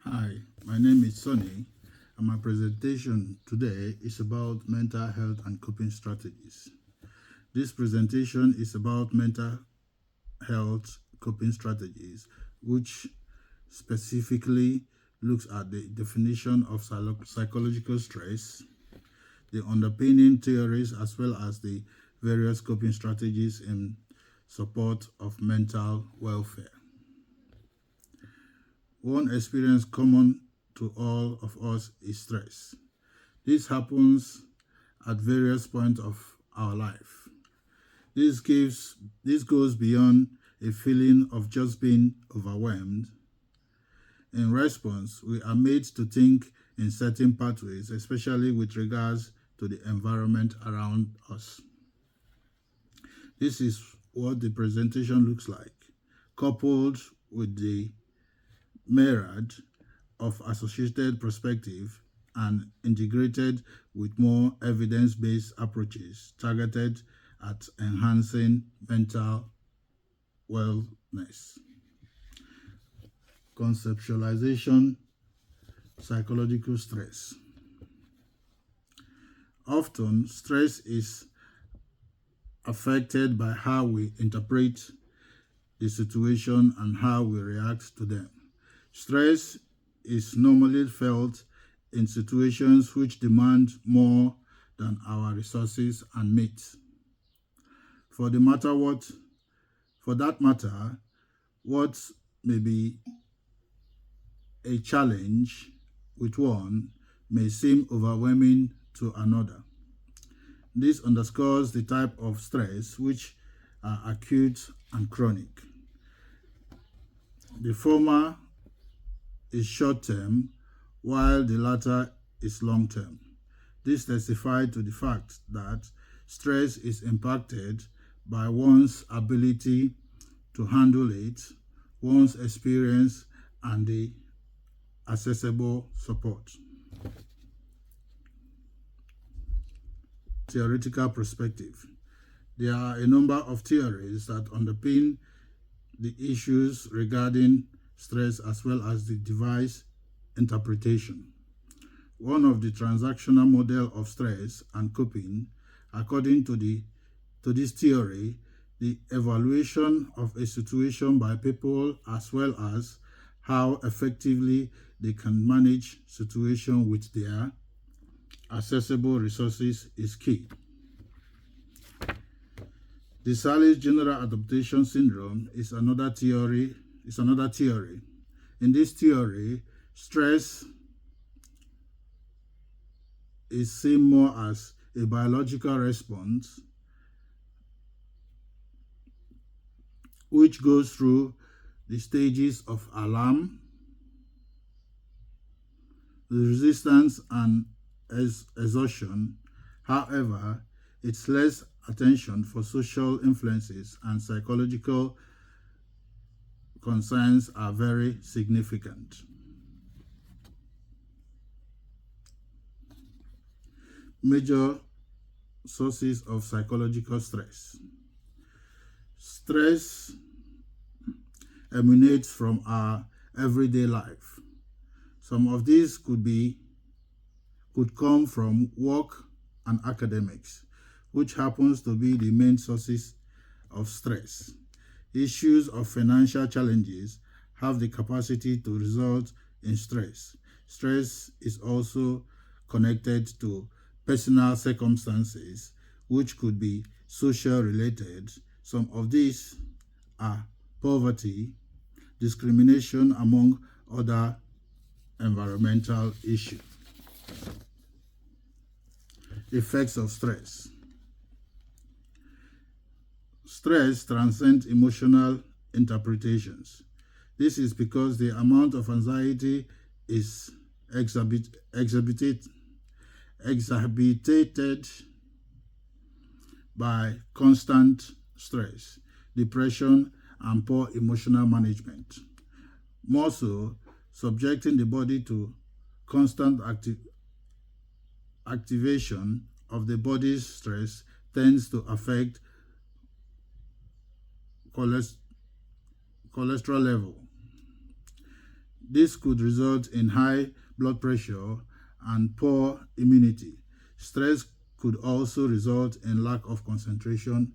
Hi, my name is Sonny, and my presentation today is about mental health and coping strategies. This presentation is about mental health coping strategies, which specifically looks at the definition of psychological stress, the underpinning theories, as well as the various coping strategies in support of mental welfare. One experience common to all of us is stress. This happens at various points of our life. This gives this goes beyond a feeling of just being overwhelmed. In response, we are made to think in certain pathways, especially with regards to the environment around us. This is what the presentation looks like, coupled with the myriad of associated perspective and integrated with more evidence-based approaches targeted at enhancing mental wellness. Conceptualization, psychological stress. Often, stress is affected by how we interpret the situation and how we react to them. Stress is normally felt in situations which demand more than our resources and meet. For that matter, what may be a challenge with one may seem overwhelming to another. This underscores the type of stress which are acute and chronic. The former is short-term, while the latter is long-term. This testifies to the fact that stress is impacted by one's ability to handle it, one's experience, and the accessible support. Theoretical perspective. There are a number of theories that underpin the issues regarding stress as well as the device interpretation. One of the transactional model of stress and coping, according to this theory, the evaluation of a situation by people as well as how effectively they can manage situation with their accessible resources is key. The Salles General Adaptation Syndrome is another theory. In this theory, stress is seen more as a biological response which goes through the stages of alarm, resistance, and exhaustion. However, its less attention for social influences and psychological concerns are very significant. Major sources of psychological stress. Stress emanates from our everyday life. Some of these could come from work and academics, which happens to be the main sources of stress. Issues of financial challenges have the capacity to result in stress. Stress is also connected to personal circumstances, which could be social related. Some of these are poverty, discrimination, among other environmental issues. Effects of stress. Stress transcends emotional interpretations. This is because the amount of anxiety is exhibited by constant stress, depression, and poor emotional management. More so, subjecting the body to constant activation of the body's stress tends to affect cholesterol level. This could result in high blood pressure and poor immunity. Stress could also result in lack of concentration,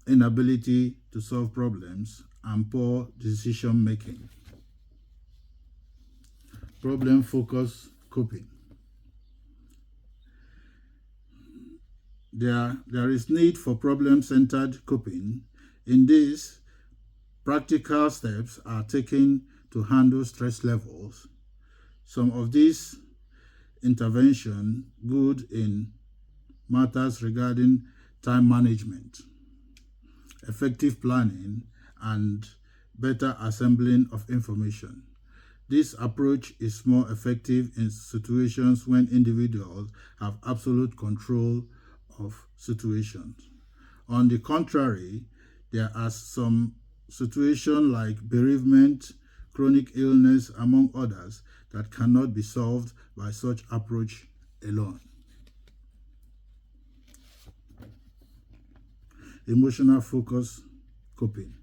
inability to solve problems, and poor decision making. Problem focused coping. There is need for problem-centered coping. In this, practical steps are taken to handle stress levels. Some of these interventions good in matters regarding time management, effective planning, and better assembling of information. This approach is more effective in situations when individuals have absolute control of situations. On the contrary, there are some situations like bereavement, chronic illness, among others, that cannot be solved by such approach alone. Emotional focus coping.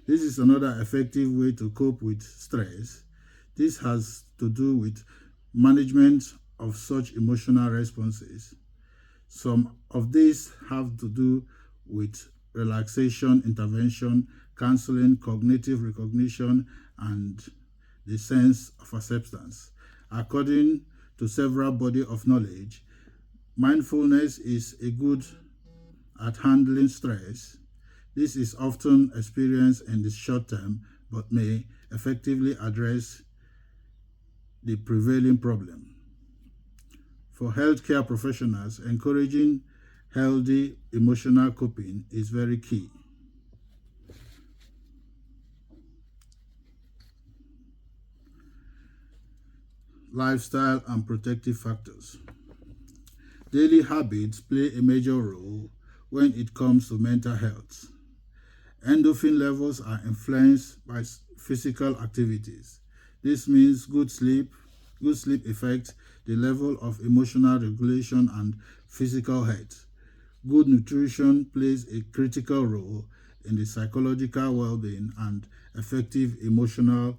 This is another effective way to cope with stress. This has to do with management of such emotional responses. Some of these have to do with relaxation intervention, counseling, cognitive recognition, and the sense of acceptance. According to several bodies of knowledge, mindfulness is a good at handling stress. This is often experienced in the short term but may effectively address the prevailing problem. For healthcare professionals, encouraging healthy emotional coping is very key. Lifestyle and protective factors. Daily habits play a major role when it comes to mental health. Endorphin levels are influenced by physical activities. This means good sleep affects the level of emotional regulation and physical health. Good nutrition plays a critical role in the psychological well-being and effective emotional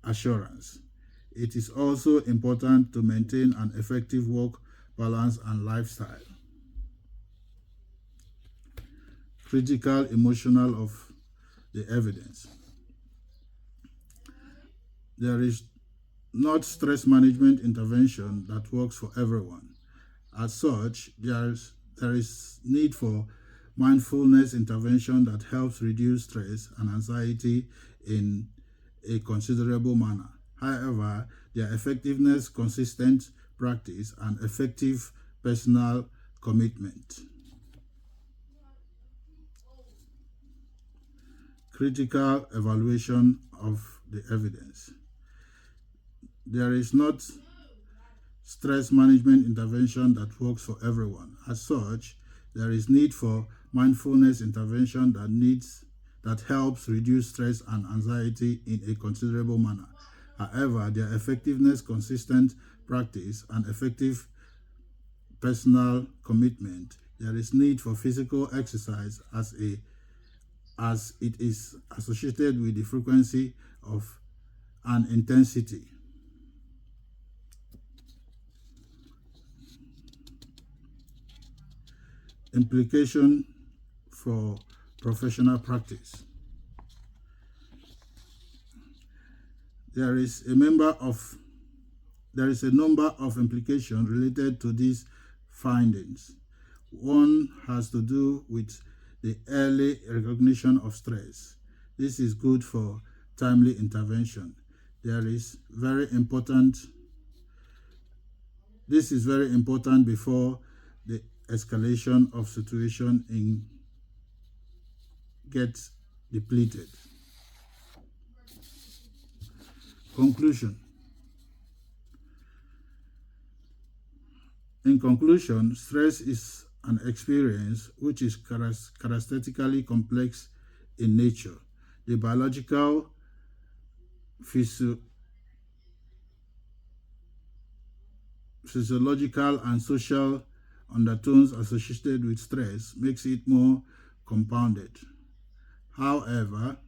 assurance. It is also important to maintain an effective work balance and lifestyle. Critical emotional of the evidence. There is not stress management intervention that works for everyone. As such, there is need for mindfulness intervention that helps reduce stress and anxiety in a considerable manner. However, their effectiveness, consistent practice, and effective personal commitment. Critical evaluation of the evidence. There is not stress management intervention that works for everyone. As such, there is need for mindfulness intervention that helps reduce stress and anxiety in a considerable manner. However, their effectiveness, consistent practice, and effective personal commitment, there is need for physical exercise as it is associated with the frequency of and intensity. Implication for professional practice. There is a number of implications related to these findings. One has to do with the early recognition of stress. This is good for timely intervention. This is very important before the escalation of situation gets depleted. Conclusion. In conclusion, stress is an experience which is characteristically complex in nature. The biological, physiological, and social undertones associated with stress makes it more compounded. However,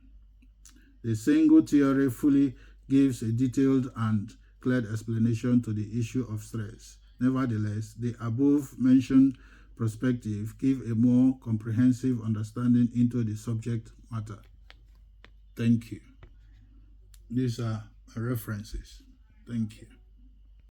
the single theory fully gives a detailed and clear explanation to the issue of stress. Nevertheless, the above-mentioned perspective give a more comprehensive understanding into the subject matter. Thank you. These are my references. Thank you.